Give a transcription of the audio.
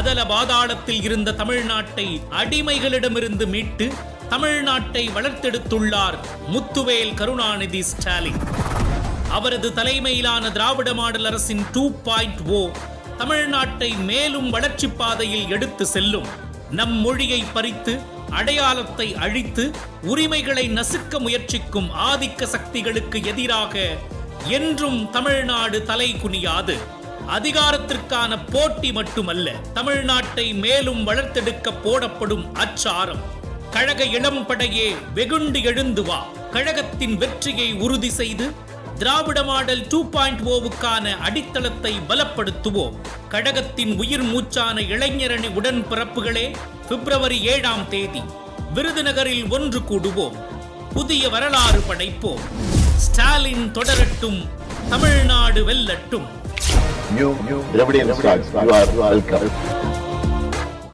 அதல பாதாளத்தில் இருந்த தமிழ்நாட்டை அடிமைகளிடமிருந்து மீட்டு தமிழ்நாட்டை வளர்த்தெடுத்துள்ளார் முத்துவேல் கருணாநிதி ஸ்டாலின். அவரது தலைமையிலான திராவிட மாடல் அரசின் 2.0 தமிழ்நாட்டை மேலும் வளர்ச்சி பாதையில் எடுத்து செல்லும். நம் மொழியை பறித்து அடையாளத்தை அழித்து உரிமைகளை நசுக்க முயற்சிக்கும் ஆதிக்க சக்திகளுக்கு எதிராக என்றும் தமிழ்நாடு தலை குனியாது. அதிகாரத்திற்கான போட்டி மட்டுமல்ல, தமிழ்நாட்டை மேலும் வளர்த்தெடுக்க போடப்படும் அச்சாரம். கழக இளம்படையே வெகுண்டு எழுந்து வா. கழகத்தின் வெற்றியை உறுதி செய்து திராவிட மாடல் 2.0வுக்கான அடித்தளத்தை பலப்படுத்துவோம். கழகத்தின் உயிர் மூச்சான இளைஞரணி உடன்பிறப்புகளே, பிப்ரவரி 7ஆம் தேதி விருதுநகரில் ஒன்று கூடுவோம். புதிய வரலாறு படைப்போம். ஸ்டாலின் தொடரட்டும், தமிழ்நாடு வெல்லட்டும். You are welcome.